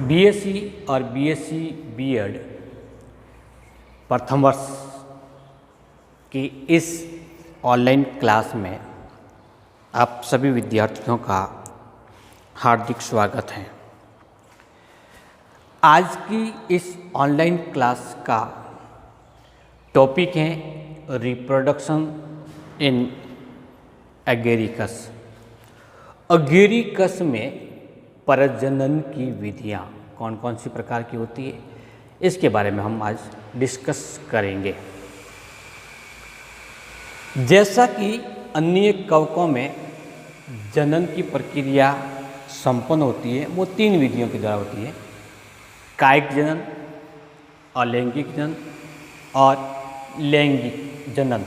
BSc और BSc BEd प्रथम वर्ष की इस ऑनलाइन क्लास में आप सभी विद्यार्थियों का हार्दिक स्वागत है। आज की इस ऑनलाइन क्लास का टॉपिक है रिप्रोडक्शन इन एगेरिकस। एगेरिकस में प्रजनन की विधियाँ कौन कौन सी प्रकार की होती है, इसके बारे में हम आज डिस्कस करेंगे। जैसा कि अन्य कवकों में जनन की प्रक्रिया संपन्न होती है, वो 3 विधियों के द्वारा होती है: कायिक जनन, अलैंगिक जनन और लैंगिक जनन।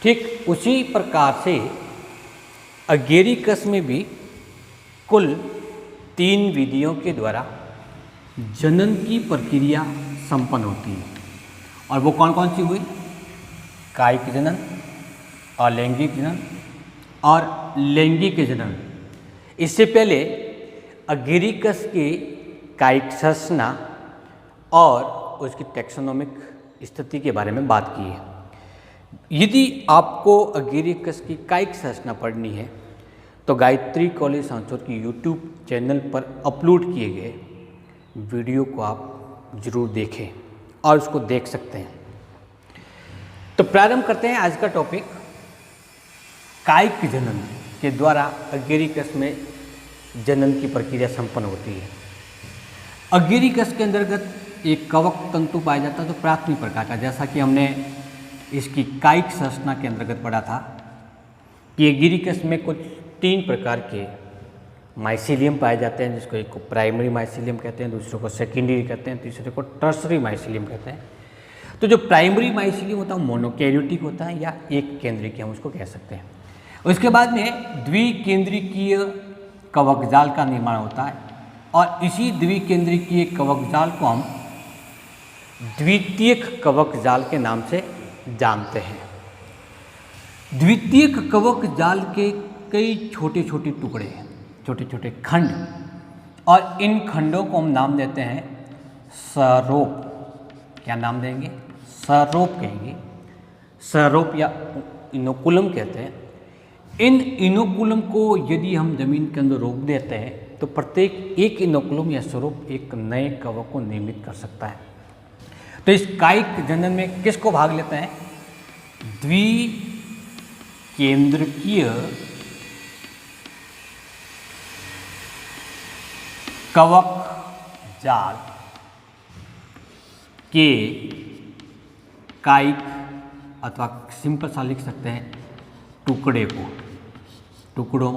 ठीक उसी प्रकार से एगेरिकस में भी कुल 3 विधियों के द्वारा जनन की प्रक्रिया संपन्न होती है। और वो कौन कौन सी हुई? कायिक जनन, अलैंगिक जनन और लैंगिक जनन। इससे पहले एगेरिकस की कायिक संरचना और उसकी टैक्सोनॉमिक स्थिति के बारे में बात की है। यदि आपको एगेरिकस की कायिक संरचना पढ़नी है तो गायत्री कॉलेज सांचौर की यूट्यूब चैनल पर अपलोड किए गए वीडियो को आप जरूर देखें और उसको देख सकते हैं। तो प्रारंभ करते हैं आज का टॉपिक। कायिक जनन के द्वारा एगेरिकस में जनन की प्रक्रिया संपन्न होती है। एगेरिकस के अंतर्गत एक कवक तंतु पाया जाता है, तो प्राथमिक प्रकार का, जैसा कि हमने इसकी कायिक संरचना के अंतर्गत पढ़ा था कि एगेरिकस में कुछ 3 प्रकार के माइसीलियम पाए जाते हैं, जिसको एक को प्राइमरी माइसीलियम कहते हैं, दूसरे को सेकेंडरी कहते हैं, तीसरे को टर्सरी माइसीलियम कहते हैं। तो जो प्राइमरी माइसीलियम होता है वो मोनोकैरियोटिक होता है या एक केंद्रिकीय, हम उसको कह सकते हैं। उसके बाद में द्विकेंद्रिकीय कवकजाल का निर्माण होता है और इसी द्विकेंद्रिकीय कवकजाल को हम द्वितीयक कवकजाल के नाम से जानते हैं। द्वितीयक कवकजाल के कई छोटे छोटे टुकड़े हैं, छोटे छोटे खंड, और इन खंडों को हम नाम देते हैं सरोप। क्या नाम देंगे? सरोप कहेंगे, सरोप या इनोकुलम कहते हैं। इन इनोकुलम को यदि हम जमीन के अंदर रोप देते हैं तो प्रत्येक एक इनोकुलम या सरोप एक नए कवक को निर्मित कर सकता है। तो इस कायिक जनन में किसको भाग लेते हैं? द्विकेंद्रकीय कवक जाल के कायिक, अथवा सिंपल सा लिख सकते हैं टुकड़े को, टुकड़ों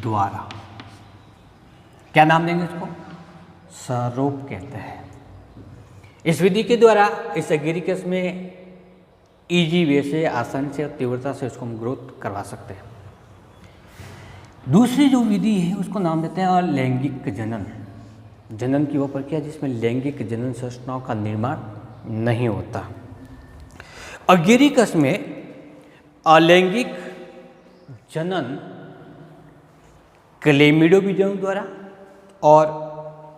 द्वारा क्या नाम देंगे इसको? सरोप कहते हैं। इस विधि के द्वारा इस एगेरिकस में इजी वे से, आसानी से और तीव्रता से उसको हम ग्रोथ करवा सकते हैं। दूसरी जो विधि है उसको नाम देते हैं अलैंगिक जनन। जनन की वो प्रक्रिया जिसमें लैंगिक जनन संरचनाओं का निर्माण नहीं होता। एगेरिकस में अलैंगिक जनन क्लेमिडो बीजाणु द्वारा और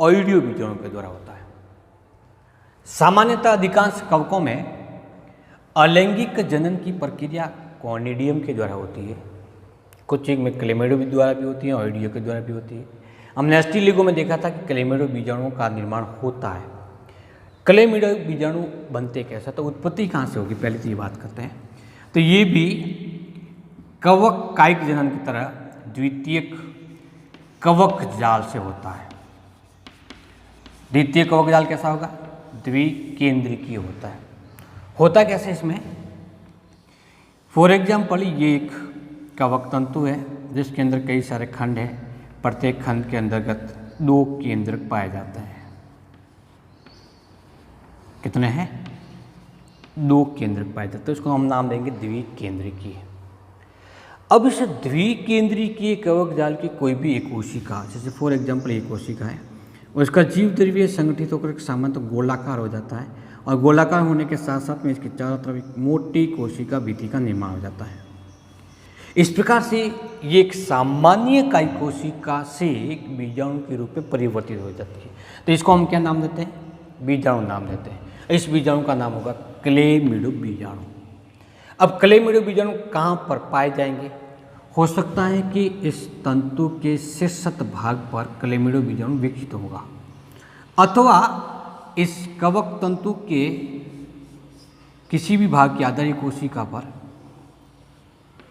ऑइडियो बीजाणु के द्वारा होता है। सामान्यतः अधिकांश कवकों में अलैंगिक जनन की प्रक्रिया कॉनिडियम के द्वारा होती है। कुछ एक में क्लेमिडो द्वारा भी होती है, ऑइडियो के द्वारा भी होती है। हमने एस्टिलिगो में देखा था कि क्लेमिडो बीजाणुओं का निर्माण होता है। क्लेमिडो बीजाणु बनते कैसा, तो उत्पत्ति कहाँ से होगी, पहले तो ये बात करते हैं। तो ये भी कवक कायिक जनन की तरह द्वितीयक कवक जाल से होता है। द्वितीय कवक जाल कैसा होगा? द्विकेंद्रिकीय होता है। होता कैसे इसमें? फॉर एग्जाम्पल, ये एक कवक तंतु है जिसके अंदर कई सारे खंड हैं। प्रत्येक खंड के अंतर्गत 2 केंद्रक पाए जाते हैं। कितने हैं? 2 केंद्रक पाए जाते हैं। उसको हम नाम देंगे द्विकेंद्रिकीय। अब इस द्विकेंद्रिकीय कवक जाल की कोई भी एक कोशिका, जैसे फॉर एग्जाम्पल एक कोशिका है, उसका जीव द्रव्य संगठित होकर सामान्य गोलाकार हो जाता है और गोलाकार होने के साथ साथ में इसके चारों तरफ एक मोटी कोशिका भित्ति का निर्माण हो जाता है। इस प्रकार से ये एक सामान्य कायिक कोशिका से एक बीजाणु के रूप में परिवर्तित हो जाती है। तो इसको हम क्या नाम देते हैं? बीजाणु नाम देते हैं। इस बीजाणु का नाम होगा क्लेमिडो बीजाणु। अब क्लेमिडो बीजाणु कहाँ पर पाए जाएंगे? हो सकता है कि इस तंतु के शीर्षस्थ भाग पर क्लेमिडो बीजाणु विकसित होगा, अथवा इस कवक तंतु के किसी भी भाग की आधारित कोशिका पर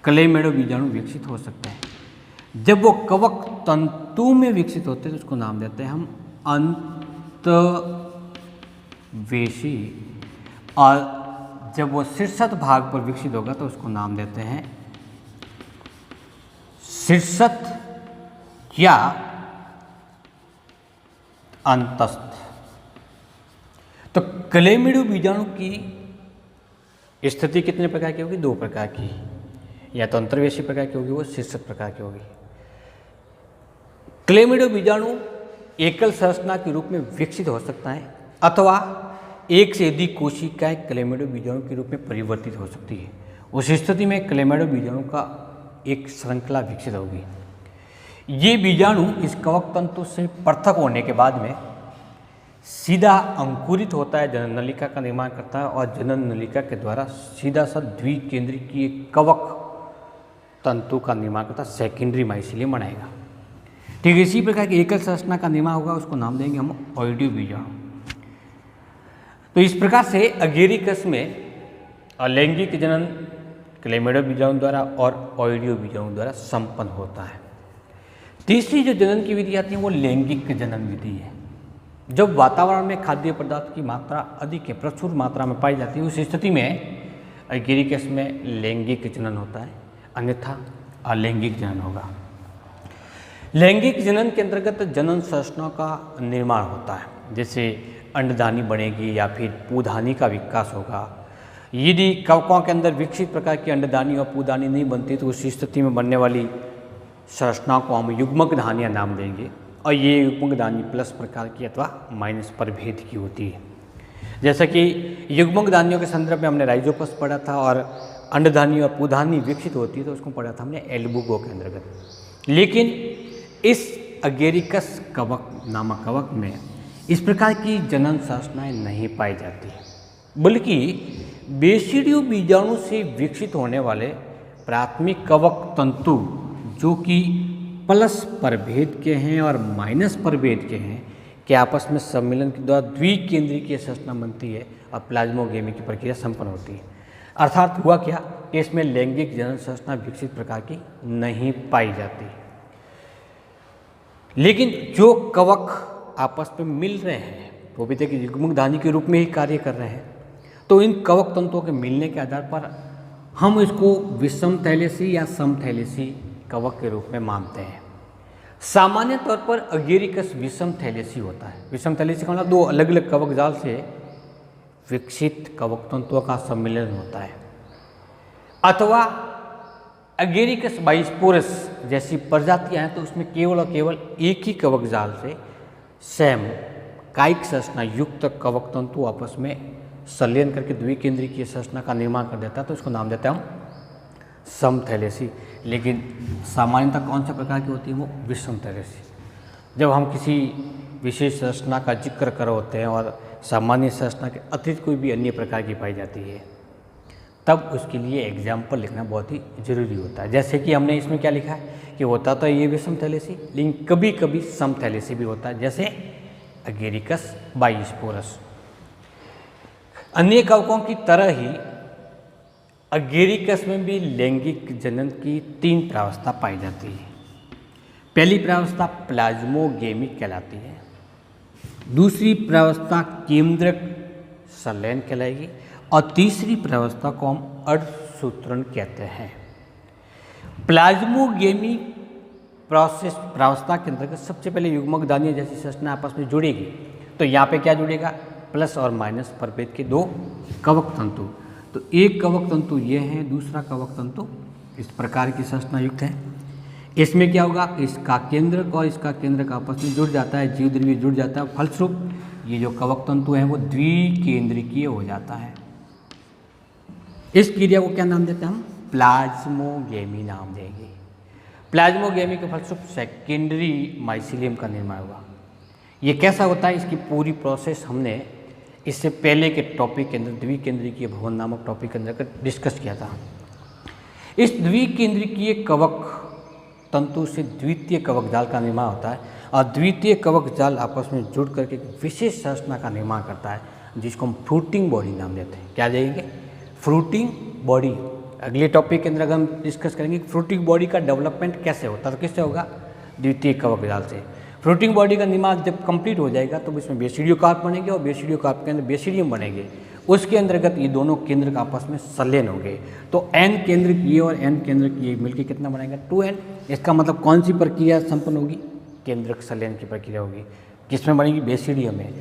क्लेमिडो बीजाणु विकसित हो सकते हैं। जब वो कवक तंतु में विकसित होते हैं तो उसको नाम देते हैं हम अंतवेशी, और जब वो शीर्षस्थ भाग पर विकसित होगा तो उसको नाम देते हैं शीर्षस्थ या अंतस्थ। तो क्लेमिडो बीजाणु की स्थिति कितने प्रकार की होगी? 2 प्रकार की, या तो अंतर्वेशी प्रकार की होगी, वो शीर्षस्थ प्रकार की होगी। क्लेमिडो बीजाणु एकल संरचना के रूप में विकसित हो सकता है, अथवा एक से अधिक कोशिकाएं क्लेमिडो बीजाणु के रूप में परिवर्तित हो सकती है। उस स्थिति में क्लेमिडो बीजाणु का एक श्रृंखला विकसित होगी। ये बीजाणु इस कवक तंतु से पृथक होने के बाद में सीधा अंकुरित होता है, जनन नलिका का निर्माण करता है, और जनन नलिका के द्वारा सीधा सा द्विकेंद्रीय कवक तंतु का निर्माण करता है, सेकेंडरी माइसीलियम बनाएगा। ठीक है, इसी प्रकार की एकल संरचना का निर्माण होगा, उसको नाम देंगे हम ऑइडियो बीजाणु। तो इस प्रकार से अगेरिकस में अलैंगिक जनन क्लेमिडो बीजाणु द्वारा और ऑइडियो बीजाणु द्वारा संपन्न होता है। तीसरी जो जनन की विधि आती है वो लैंगिक जनन विधि है। जब वातावरण में खाद्य पदार्थ की मात्रा अधिक है, प्रचुर मात्रा में पाई जाती है, उस स्थिति में अगेरिकस में लैंगिक जनन होता है, अन्यथा अलैंगिक जनन होगा। लैंगिक जनन के अंतर्गत जनन संरचनाओं का निर्माण होता है, जैसे अंडदानी बनेगी या फिर पूधानी का विकास होगा। यदि कवकों के अंदर विकसित प्रकार की अंडदानी और पूधानी नहीं बनती तो उस स्थिति में बनने वाली संरचनाओं को हम युग्मक धानियाँ नाम देंगे, और ये युग्मक धानी प्लस प्रकार की अथवा माइनस प्रभेद की होती है। जैसा कि युग्मक धानियों के संदर्भ में हमने राइजोपस पढ़ा था, और अंडधानी और पूधानी विकसित होती है तो उसको पढ़ा था हमने एल्बुगो के अंतर्गत। लेकिन इस अगेरिकस कवक नामक कवक में इस प्रकार की जनन संरचनाएं नहीं पाई जाती, बल्कि बेसिडियो बीजाणु से विकसित होने वाले प्राथमिक कवक तंतु जो कि प्लस प्रभेद के हैं और माइनस प्रभेद के हैं कि आपस में सम्मिलन के द्वारा द्विकेंद्रीय संरचना बनती है और प्लाज्मोगेमी की प्रक्रिया संपन्न होती है। अर्थात हुआ क्या कि इसमें लैंगिक जनन संरचना विकसित प्रकार की नहीं पाई जाती। लेकिन जो कवक आपस में मिल रहे हैं वो भी देखिए युग्मक धानी के रूप में ही कार्य कर रहे हैं, तो इन कवक तंतुओं के मिलने के आधार पर हम इसको विषम थैलेसी या समथैलेसी कवक के रूप में मानते हैं। सामान्य तौर पर अगेरिकस विषम थैलेसी होता है। विषम थैलेसी का मतलब 2 अलग अलग कवक जाल से विकसित कवक तंतुओं का सम्मिलन होता है, अथवा अगेरिकस बाइस्पोरस जैसी प्रजातियां हैं तो उसमें केवल और केवल एक ही कवक जाल से सेम कायिक संरचना युक्त कवक तंतु आपस में संलयन करके द्विकेंद्रीय संरचना का निर्माण कर देता है, तो इसको नाम देते हैं हम समथैलेसी। लेकिन सामान्यतः कौन सा प्रकार की होती है? वो विषम थैलेसी। जब हम किसी विशेष संरचना का जिक्र कर होते हैं और सामान्य संरचना के अतिरिक्त कोई भी अन्य प्रकार की पाई जाती है, तब उसके लिए एग्जाम्पल लिखना बहुत ही जरूरी होता है। जैसे कि हमने इसमें क्या लिखा है कि होता तो ये विषम थैलेसी, लेकिन कभी कभी समथैलेसी भी होता है, जैसे अगेरिकस बाइस्पोरस। अन्य कवकों की तरह ही अगेरिकस में भी लैंगिक जनन की 3 प्रावस्था पाई जाती है। पहली प्रावस्था प्लाज्मोगेमी कहलाती है, दूसरी प्रावस्था केंद्रक संलयन कहलाएगी, और तीसरी प्रावस्था को हम अर्धसूत्रण कहते हैं। प्लाज्मोगेमी प्रावस्था के अंतर्गत सबसे पहले युग्मक धानियाँ जैसी संरचना आपस में जुड़ेगी, तो यहाँ पे क्या जुड़ेगा? प्लस और माइनस प्रभेद के 2 कवक तंतु। तो एक कवक तंतु ये है, दूसरा कवक तंतु इस प्रकार की संरचना युक्त है। इसमें क्या होगा? इसका केंद्रक और इसका केंद्रक आपस में जुड़ जाता है, जीव द्रव्य जुड़ जाता है, फलस्वरूप ये जो कवक तंतु है वो द्विकेंद्रीय हो जाता है। इस क्रिया को क्या नाम देते हैं हम? प्लाज्मोगेमी नाम देंगे। प्लाज्मोगेमी के फलस्वरूप सेकेंडरी माइसीलियम का निर्माण हुआ। ये कैसा होता है, इसकी पूरी प्रोसेस हमने इससे पहले के टॉपिक के अंदर द्विकेंद्रीय भवन नामक टॉपिक के अंदर डिस्कस किया था। इस द्विकेंद्रीय कवक तंतु से द्वितीय कवक जाल का निर्माण होता है और द्वितीय कवक जाल आपस में जुड़ करके विशेष संरचना का निर्माण करता है, जिसको हम फ्रूटिंग बॉडी नाम देते हैं। क्या देंगे? Fruiting body. अगले टॉपिक के अंदर अगर हम डिस्कस करेंगे फ्रूटिंग बॉडी का डेवलपमेंट कैसे होता है, तो किससे होगा? द्वितीय कवक जाल से। फ्रूटिंग बॉडी का निर्माण जब कंप्लीट हो जाएगा तो इसमें बेसिडियो कार्प बनेंगे और बेसिडियो कार्प के अंदर बेसिडियम बनेंगे। उसके अंतर्गत ये दोनों केंद्र का आपस में संलयन होंगे, तो एन केंद्र की और एन केंद्र की मिलकर कितना बनेगा? 2n। इसका मतलब कौन सी प्रक्रिया संपन्न होगी? केंद्रक संलयन की प्रक्रिया होगी। किसमें बनेगी? बेसिडियम में।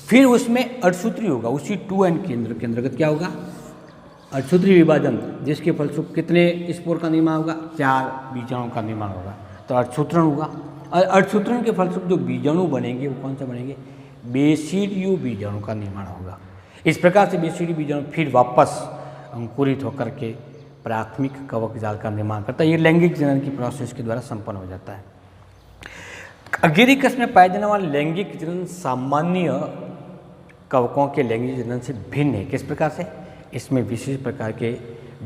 फिर उसमें अर्धसूत्री होगा, उसी 2n केंद्र के अंतर्गत क्या होगा? अर्धसूत्री विभाजन, जिसके फलस्वरूप कितने स्पोर का निर्माण होगा? 4 बीजाणु का निर्माण होगा, तो अर्धसूत्रण होगा। और अर्धसूत्रण के फलस्वरूप जो बीजाणु बनेंगे वो कौन सा बनेंगे? बेसिडियो बीजाणु का निर्माण होगा। इस प्रकार से बेसिडियो बीजाणु फिर वापस अंकुरित होकर के प्राथमिक कवक जाल का निर्माण करता है। ये लैंगिक जनन की प्रोसेस के द्वारा संपन्न हो जाता है। अगेरिकस में पाया जाने वाला लैंगिक जनन सामान्य कवकों के लैंगिक जनन से भिन्न है। किस प्रकार से? इसमें विशेष प्रकार के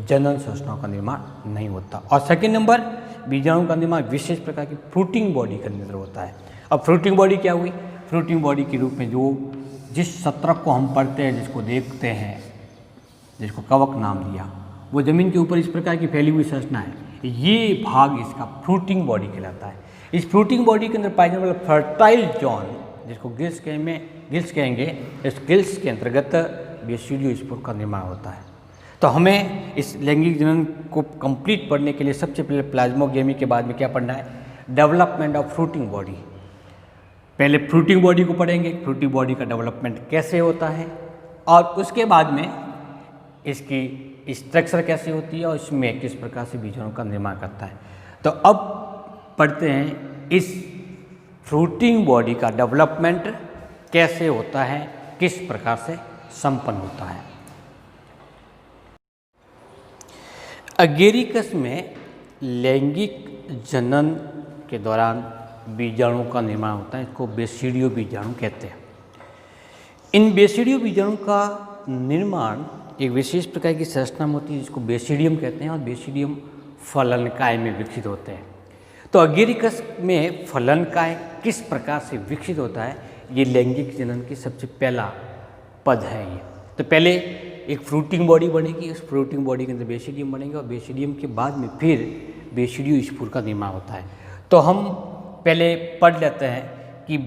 जनन संरचनाओं का निर्माण नहीं होता। और सेकंड नंबर, बीजाणु का निर्माण विशेष प्रकार की फ्रूटिंग बॉडी के अंदर होता है। अब फ्रूटिंग बॉडी क्या हुई? फ्रूटिंग बॉडी के रूप में जो जिस सत्रक को हम पढ़ते हैं, जिसको देखते हैं, जिसको कवक नाम दिया, वो जमीन के ऊपर इस प्रकार की फैली हुई संरचना है, ये भाग इसका फ्रूटिंग बॉडी कहलाता है। इस फ्रूटिंग बॉडी के अंदर पाए जाने वाला फर्टाइल जोन, जिसको गिल्स कहेंगे, इस गिल्स के अंतर्गत बेसिडियो स्पोर का निर्माण होता है। तो हमें इस लैंगिक जनन को कंप्लीट पढ़ने के लिए सबसे पहले प्लाज्मोगेमी के बाद में क्या पढ़ना है? Development of fruiting body. पहले फ्रूटिंग बॉडी को पढ़ेंगे, फ्रूटिंग बॉडी का डेवलपमेंट कैसे होता है, और उसके बाद में इसकी स्ट्रक्चर कैसे होती है और इसमें किस प्रकार से बीजाणु का निर्माण करता है। तो अब पढ़ते हैं इस फ्रूटिंग बॉडी का डेवलपमेंट कैसे होता है, किस प्रकार से संपन्न होता है। अगेरिकस में लैंगिक जनन के दौरान बीजाणु का निर्माण होता है, इसको बेसिडियो बीजाणु कहते हैं। इन बेसिडियो बीजाणु का निर्माण एक विशेष प्रकार की संरचना में होती है, जिसको बेसिडियम कहते हैं, और बेसिडियम फलनकाय में विकसित होते हैं। तो अगेरिकस में फलनकाय किस प्रकार से विकसित होता है, ये लैंगिक जनन की सबसे पहला पद है ये। तो पहले एक फ्रूटिंग बॉडी बनेगी, उस फ्रूटिंग बॉडी के अंदर बेसिडियम बनेंगे और बेसिडियम के बाद में फिर बेसिडियो स्पोर का निर्माण होता है। तो हम पहले पढ़ लेते हैं कि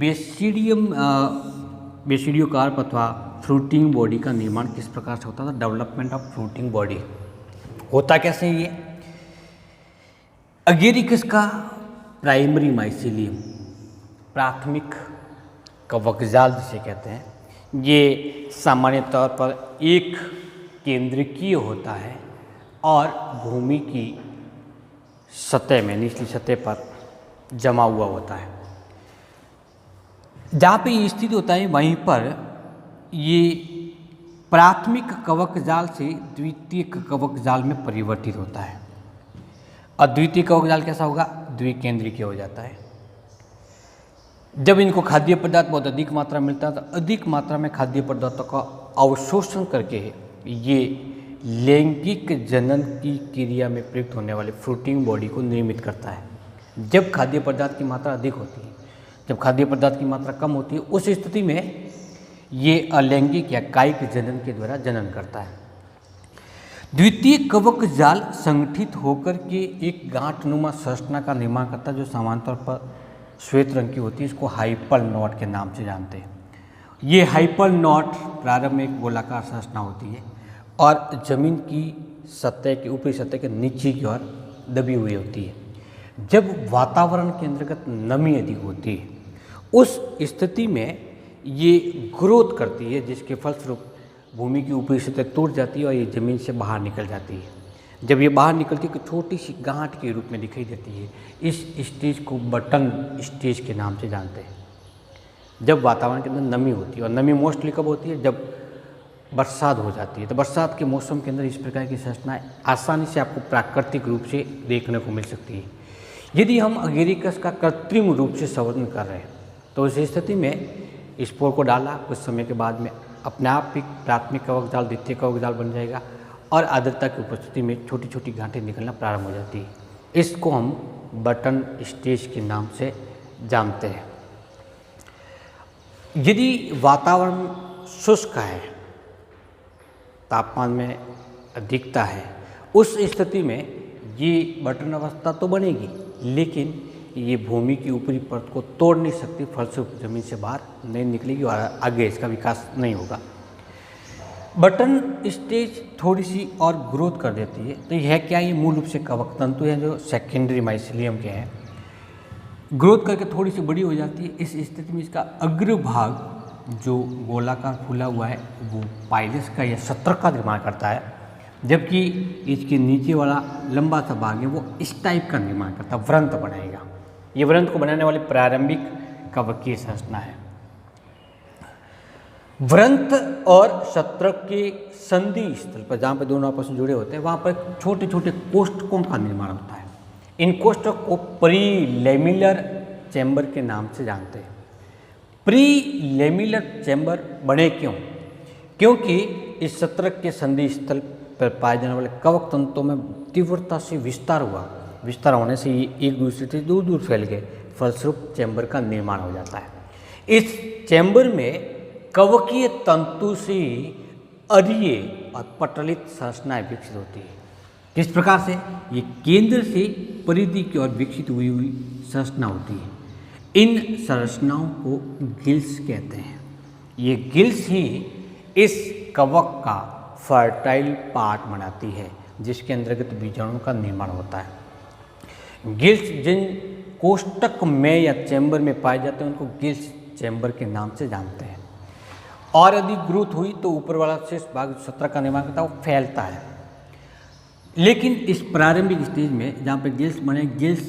बेसिडियो कार्प अथवा फ्रूटिंग बॉडी का निर्माण किस प्रकार से होता था। डेवलपमेंट ऑफ फ्रूटिंग बॉडी होता कैसे? ये अगेरिकस का प्राइमरी माइसीलियम, प्राथमिक कवकजाल जिसे कहते हैं, ये सामान्य तौर पर एक केंद्रकीय होता है और भूमि की सतह में, निचली सतह पर जमा हुआ होता है। जहाँ पे ये स्थित होता है वहीं पर ये प्राथमिक कवक जाल से द्वितीय कवक जाल में परिवर्तित होता है। और द्वितीय कवक जाल कैसा होगा? द्विकेंद्रीय हो जाता है। जब इनको खाद्य पदार्थ बहुत अधिक मात्रा मिलता है तो अधिक मात्रा में खाद्य पदार्थों का अवशोषण करके ये लैंगिक जनन की क्रिया में प्रयुक्त होने वाले फ्रूटिंग बॉडी को निर्मित करता है। जब खाद्य पदार्थ की मात्रा अधिक होती है, जब खाद्य पदार्थ की मात्रा कम होती है, उस स्थिति में ये अलैंगिक या कायिक जनन के द्वारा जनन करता है। द्वितीय कवक जाल संगठित होकर के एक गांठनुमा संरचना का निर्माण करता है, जो सामान्य तौर पर श्वेत रंग की होती है। इसको हाइपल नॉट के नाम से जानते हैं। ये हाइपल नॉट प्रारंभ में एक गोलाकार संरचना होती है और जमीन की सतह के ऊपरी सतह के नीचे की ओर दबी हुई होती है। जब वातावरण के अंतर्गत नमी अधिक होती है, उस स्थिति में ये ग्रोथ करती है, जिसके फलस्वरूप भूमि की ऊपरी सतह टूट जाती है और ये ज़मीन से बाहर निकल जाती है। जब ये बाहर निकलती है तो छोटी सी गांठ के रूप में दिखाई देती है। इस स्टेज को बटन स्टेज के नाम से जानते हैं। जब वातावरण के अंदर नमी होती है, और नमी मोस्टली कब होती है? जब बरसात हो जाती है, तो बरसात के मौसम के अंदर इस प्रकार की संरचनाएं आसानी से आपको प्राकृतिक रूप से देखने को मिल सकती है। यदि हम अगेरिकस का कृत्रिम रूप से संवर्धन कर रहे हैं तो उस स्थिति में स्पोर को डाला, कुछ समय के बाद में अपने आप ही प्राथमिक कवक जाल द्वितीय कवक जाल बन जाएगा और आर्द्रता की उपस्थिति में छोटी छोटी गांठें निकलना प्रारंभ हो जाती है। इसको हम बटन स्टेज के नाम से जानते हैं। यदि वातावरण शुष्क है, तापमान में अधिकता है, उस स्थिति में ये बटन अवस्था तो बनेगी, लेकिन ये भूमि की ऊपरी परत को तोड़ नहीं सकती, फलस्वरूप जमीन से बाहर नहीं निकलेगी और आगे इसका विकास नहीं होगा। बटन स्टेज थोड़ी सी और ग्रोथ कर देती है। तो यह क्या, ये मूल रूप से कवक तंतु हैं जो सेकेंडरी माइसीलियम के हैं, ग्रोथ करके थोड़ी सी बड़ी हो जाती है। इस स्थिति में इसका अग्रभाग जो गोलाकार फूला हुआ है वो पाइलस का या सत्रक का निर्माण करता है, जबकि इसके नीचे वाला लंबा सा भाग है वो इस टाइप का निर्माण करता है, व्रंत बनाएगा। ये व्रंत को बनाने वाली प्रारंभिक कवकीय संरचना है। व्रंत और सत्रक के संधि स्थल पर, जहाँ पर दोनों आपस में जुड़े होते हैं, वहाँ पर छोटे छोटे कोष्ठकों का निर्माण होता है। इन कोष्ठक को प्रीलेमिलर चैम्बर के नाम से जानते हैं। प्रीलेमिलर चैम्बर बने क्यों? क्योंकि इस सत्रक के संधि स्थल पर पाए जाने वाले कवक तंतुओं में तीव्रता से विस्तार हुआ। विस्तार होने से ये एक दूसरे से दूर दूर फैल गए, फलस्वरूप चैम्बर का निर्माण हो जाता है। इस चैम्बर में कवकीय तंतु से अरीय और पटलित संरचनाएं विकसित होती है। किस प्रकार से? ये केंद्र से परिधि की ओर विकसित हुई संरचना होती है। इन संरचनाओं को गिल्स कहते हैं। ये गिल्स ही इस कवक का फर्टाइल पार्ट बनाती है, जिसके अंतर्गत बीजाणुओं का निर्माण होता है। गिल्स जिन कोष्ठक में या चैम्बर में पाए जाते हैं उनको गिल्स चैम्बर के नाम से जानते हैं। और यदि ग्रोथ हुई तो ऊपर वाला शेष भाग सत्रक का निर्माण करता है, वो फैलता है। लेकिन इस प्रारंभिक स्टेज में जहाँ पे गिल्स बने, गिल्स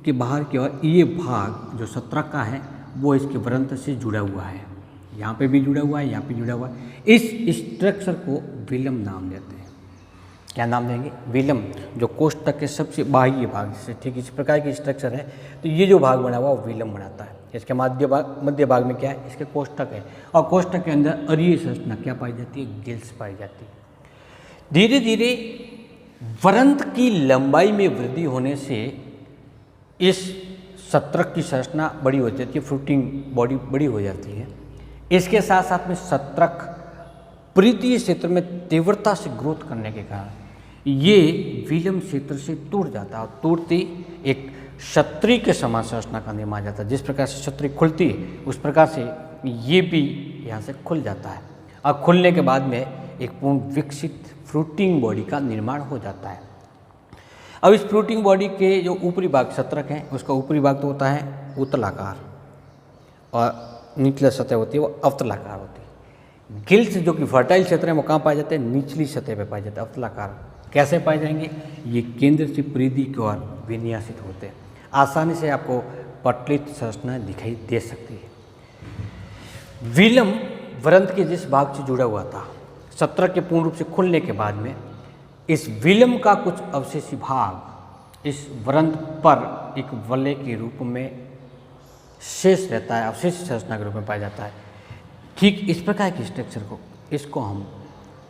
के बाहर की ओर ये भाग जो सत्रक का है वो इसके व्रंत से जुड़ा हुआ है। यहाँ पे भी जुड़ा हुआ है, यहाँ पे जुड़ा हुआ है। इस स्ट्रक्चर को विलम नाम देते हैं। क्या नाम देंगे? विलम, जो कोष्ठक के सबसे बाह्य भाग से ठीक इस प्रकार की स्ट्रक्चर है, तो ये जो भाग बना हुआ वो विलम बनाता है। इसके मध्य भाग में क्या है? इसके कोष्ठक है, और कोष्ठक के अंदर अरीय संरचना क्या पाई जाती है? गिल्स पाई जाती है। धीरे धीरे व्रंत की लंबाई में वृद्धि होने से इस सत्रक की संरचना बड़ी हो जाती है, फ्रूटिंग बॉडी बड़ी हो जाती है। इसके साथ साथ में सत्रक परिधीय क्षेत्र में तीव्रता से ग्रोथ करने के कारण ये विलम क्षेत्र से टूट जाता है, और टूटती एक छतरी के समान संरचना का निर्माण जाता है। जिस प्रकार से छतरी खुलती है उस प्रकार से ये भी यहाँ से खुल जाता है, और खुलने के बाद में एक पूर्ण विकसित फ्रूटिंग बॉडी का निर्माण हो जाता है। अब इस फ्रूटिंग बॉडी के जो ऊपरी भाग सत्रक है, उसका ऊपरी भाग तो होता है उत्तलाकार और निचली सतह होती है वो अवतलाकार होती है। गिल्स जो कि फर्टाइल क्षेत्र है वो कहाँ पाए जाते हैं? निचली सतह पे पाए जाते हैं, अवतलाकार। कैसे पाए जाएंगे? ये केंद्र से परिधि की ओर विन्यासित होते हैं। आसानी से आपको पटलित संरचनाएं दिखाई दे सकती है। विलम व्रंत के जिस भाग से जुड़ा हुआ था, सत्रक के पूर्ण रूप से खुलने के बाद में इस विलम का कुछ अवशेषी भाग इस व्रंत पर एक वलय के रूप में शेष रहता है, अवशेष संरचना के रूप में पाया जाता है। ठीक इस प्रकार के स्ट्रक्चर को, इसको हम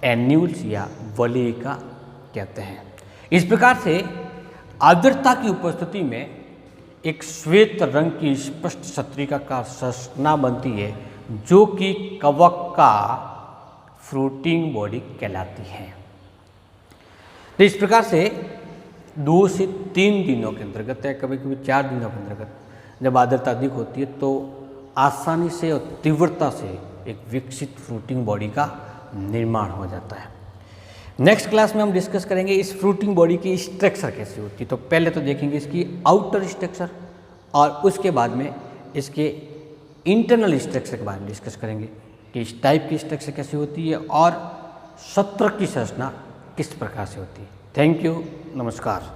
एन्यूल्स या वलयिका कहते हैं। इस प्रकार से आर्द्रता की उपस्थिति में एक श्वेत रंग की स्पष्ट सतरिकाकार संरचना बनती है, जो कि कवक का फ्रूटिंग बॉडी कहलाती है। तो इस प्रकार से 2 से 3 दिनों के अंतर्गत या कभी कभी 4 दिनों के अंतर्गत जब आर्द्रता अधिक होती है तो आसानी से और तीव्रता से एक विकसित फ्रूटिंग बॉडी का निर्माण हो जाता है। नेक्स्ट क्लास में हम डिस्कस करेंगे इस फ्रूटिंग बॉडी की स्ट्रक्चर कैसी होती है। तो पहले तो देखेंगे इसकी आउटर स्ट्रक्चर, और उसके बाद में इसके इंटरनल स्ट्रक्चर के बारे में डिस्कस करेंगे कि इस टाइप की स्ट्रक्चर कैसी होती है और सत्रक की संरचना किस प्रकार से होती है। थैंक यू, नमस्कार।